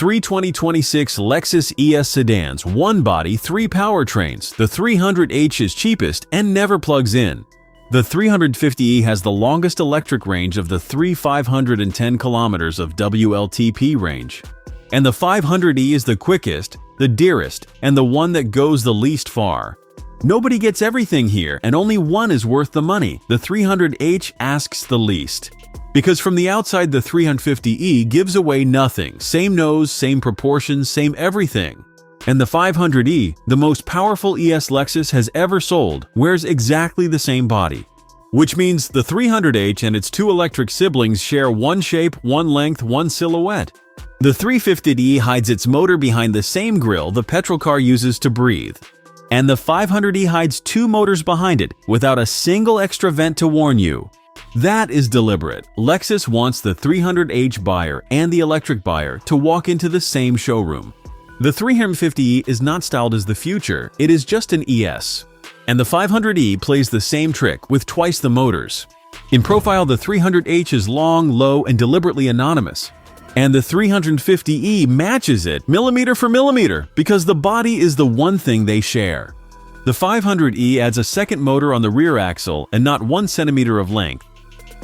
Three 2026 Lexus ES sedans, one body, three powertrains. The 300h is cheapest and never plugs in. The 350e has the longest electric range of the three 510 kilometers of WLTP range. And the 500e is the quickest, the dearest, and the one that goes the least far. Nobody gets everything here, and only one is worth the money. The 300h asks the least. Because from the outside, the 350e gives away nothing. Same nose, same proportions, same everything. And the 500e, the most powerful ES Lexus has ever sold, wears exactly the same body. Which means the 300h and its two electric siblings share one shape, one length, one silhouette. The 350e hides its motor behind the same grille the petrol car uses to breathe. And the 500e hides two motors behind it, without a single extra vent to warn you. That is deliberate. Lexus wants the 300h buyer and the electric buyer to walk into the same showroom. The 350e is not styled as the future, it is just an ES. And the 500e plays the same trick with twice the motors. In profile, the 300h is long, low, and deliberately anonymous. And the 350e matches it millimeter for millimeter because the body is the one thing they share. The 500e adds a second motor on the rear axle and not 1 centimeter of length.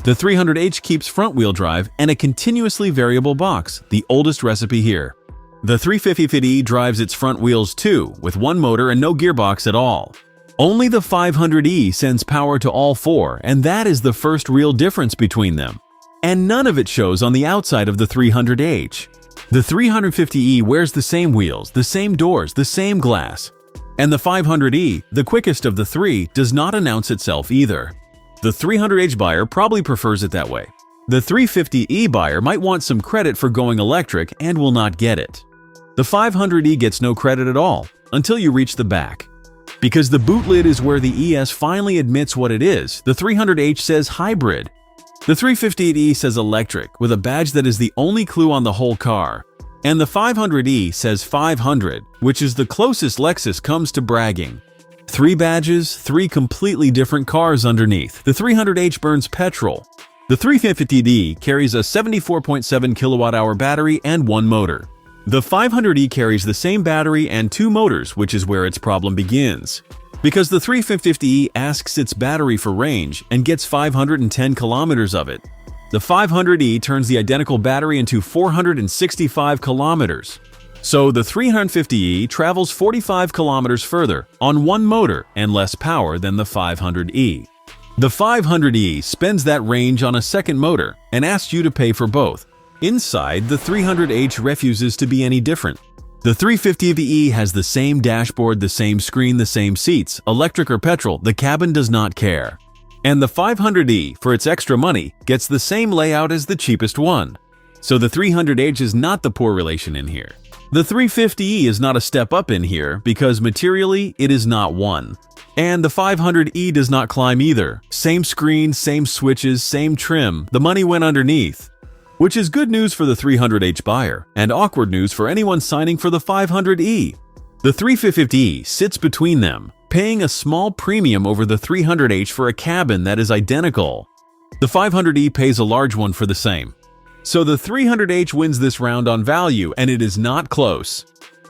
The 300h keeps front-wheel drive and a continuously variable box, the oldest recipe here. The 350e drives its front wheels too, with one motor and no gearbox at all. Only the 500e sends power to all four, and that is the first real difference between them. And none of it shows on the outside of the 300h. The 350e wears the same wheels, the same doors, the same glass. And the 500e, the quickest of the three, does not announce itself either. The 300h buyer probably prefers it that way. The 350e buyer might want some credit for going electric and will not get it. The 500e gets no credit at all, until you reach the back. Because the boot lid is where the ES finally admits what it is, the 300h says hybrid. The 350e says electric, with a badge that is the only clue on the whole car. And the 500e says 500, which is the closest Lexus comes to bragging. 3 badges, 3 completely different cars underneath. The 300h burns petrol. The 350d carries a 74.7 kilowatt-hour battery and one motor. The 500e carries the same battery and 2 motors, which is where its problem begins. Because the 350e asks its battery for range and gets 510 kilometers of it. The 500e turns the identical battery into 465 kilometers. So the 350e travels 45 kilometers further on one motor and less power than the 500e. The 500e spends that range on a second motor and asks you to pay for both. Inside, the 300h refuses to be any different. The 350e has the same dashboard, the same screen, the same seats, electric or petrol, the cabin does not care. And the 500e, for its extra money, gets the same layout as the cheapest one. So the 300h is not the poor relation in here. The 350e is not a step up in here because materially it is not one. And the 500e does not climb either. Same screen, same switches, same trim, the money went underneath. Which is good news for the 300h buyer and awkward news for anyone signing for the 500e. The 350e sits between them, paying a small premium over the 300h for a cabin that is identical. The 500e pays a large one for the same. So the 300h wins this round on value, and it is not close.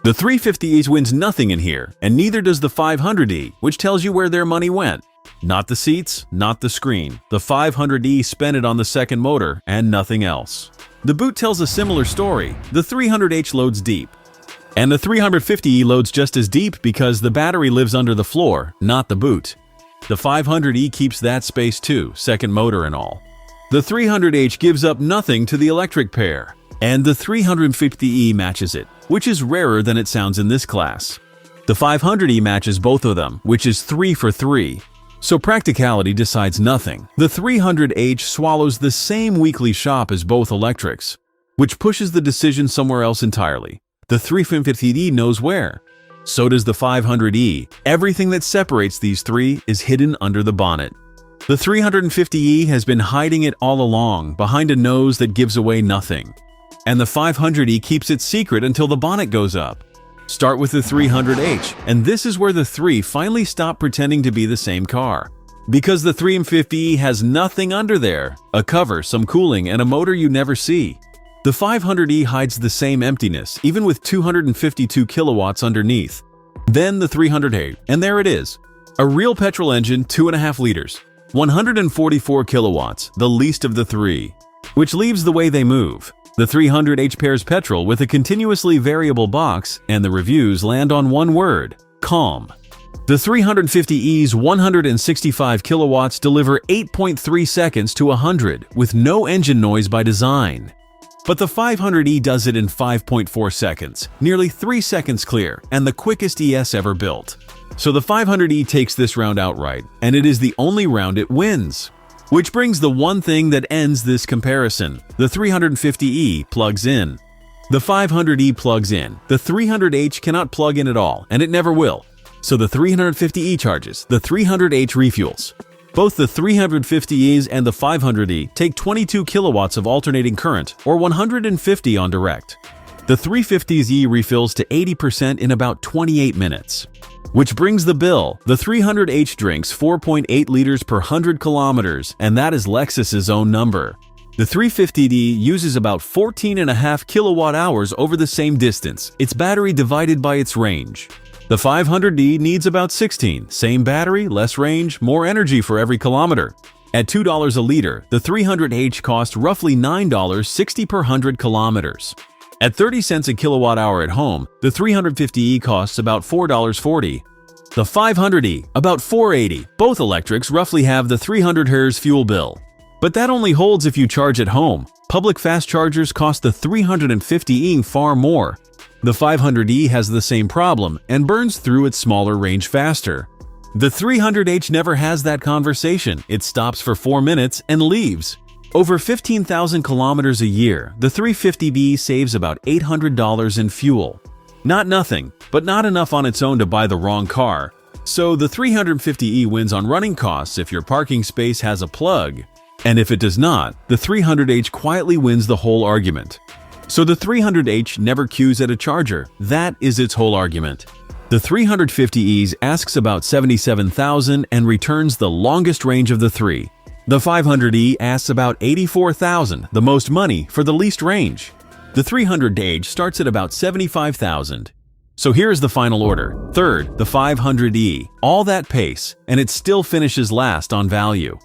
The 350e wins nothing in here, and neither does the 500e, which tells you where their money went. Not the seats, not the screen. The 500e spent it on the second motor, and nothing else. The boot tells a similar story. The 300h loads deep. And the 350e loads just as deep because the battery lives under the floor, not the boot. The 500e keeps that space too, second motor and all. The 300h gives up nothing to the electric pair, and the 350e matches it, which is rarer than it sounds in this class. The 500e matches both of them, which is 3 for 3. So practicality decides nothing. The 300h swallows the same weekly shop as both electrics, which pushes the decision somewhere else entirely. The 350e knows where. So does the 500e. Everything that separates these three is hidden under the bonnet. The 350e has been hiding it all along, behind a nose that gives away nothing. And the 500e keeps it secret until the bonnet goes up. Start with the 300h, and this is where the three finally stop pretending to be the same car. Because the 350e has nothing under there, a cover, some cooling, and a motor you never see. The 500e hides the same emptiness, even with 252 kilowatts underneath. Then the 300e, and there it is. A real petrol engine, 2.5 liters, 144 kilowatts, the least of the three. Which leaves the way they move. The 300h pairs petrol with a continuously variable box, and the reviews land on one word: calm. The 350e's 165 kilowatts deliver 8.3 seconds to 100 with no engine noise by design. But the 500e does it in 5.4 seconds, nearly 3 seconds clear, and the quickest ES ever built. So the 500e takes this round outright, and it is the only round it wins. Which brings the one thing that ends this comparison: the 350e plugs in. The 500e plugs in. The 300h cannot plug in at all, and it never will. So the 350e charges, the 300h refuels. Both the 350es and the 500e take 22 kilowatts of alternating current, or 150 on direct. The 350e refills to 80% in about 28 minutes. Which brings the bill. The 300h drinks 4.8 liters per 100 kilometers, and that is Lexus's own number. The 350d uses about 14.5 kilowatt hours over the same distance, its battery divided by its range. The 500d needs about 16, same battery, less range, more energy for every kilometer. At $2 a liter, the 300h costs roughly $9.60 per 100 kilometers. At 30 cents a kilowatt hour at home, the 350e costs about $4.40. The 500e, about $4.80. Both electrics roughly have the 300 Hz fuel bill. But that only holds if you charge at home. Public fast chargers cost the 350e far more. The 500e has the same problem and burns through its smaller range faster. The 300h never has that conversation. It stops for 4 minutes and leaves. Over 15,000 kilometers a year, the 350b saves about $800 in fuel. Not nothing, but not enough on its own to buy the wrong car. So the 350e wins on running costs if your parking space has a plug. And if it does not, the 300h quietly wins the whole argument. So the 300h never queues at a charger. That is its whole argument. The 350es asks about 77,000 and returns the longest range of the three. The 500e asks about 84,000, the most money for the least range. The 300h starts at about 75,000. So here's the final order. Third, the 500e, all that pace, and it still finishes last on value.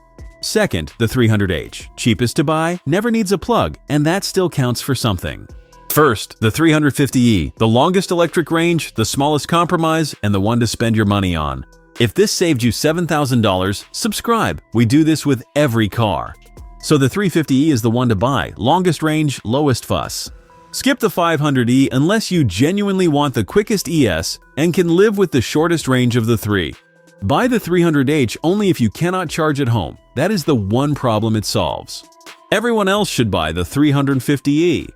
Second, the 300h, cheapest to buy, never needs a plug, and that still counts for something. First, the 350e, the longest electric range, the smallest compromise, and the one to spend your money on. If this saved you $7,000, subscribe. We do this with every car. So the 350e is the one to buy, longest range, lowest fuss. Skip the 500e unless you genuinely want the quickest ES and can live with the shortest range of the three. Buy the 300h only if you cannot charge at home. That is the one problem it solves. Everyone else should buy the 350e.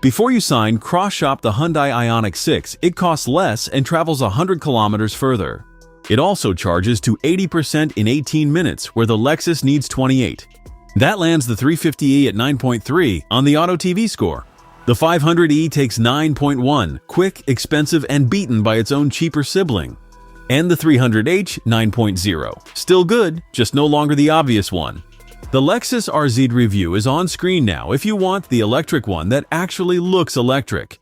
Before you sign, cross-shop the Hyundai Ioniq 6. It costs less and travels 100 kilometers further. It also charges to 80% in 18 minutes, where the Lexus needs 28. That lands the 350e at 9.3 on the Auto TV score. The 500e takes 9.1, quick, expensive, and beaten by its own cheaper sibling. And the 300h, 9.0. Still good, just no longer the obvious one. The Lexus RZ review is on screen now if you want the electric one that actually looks electric.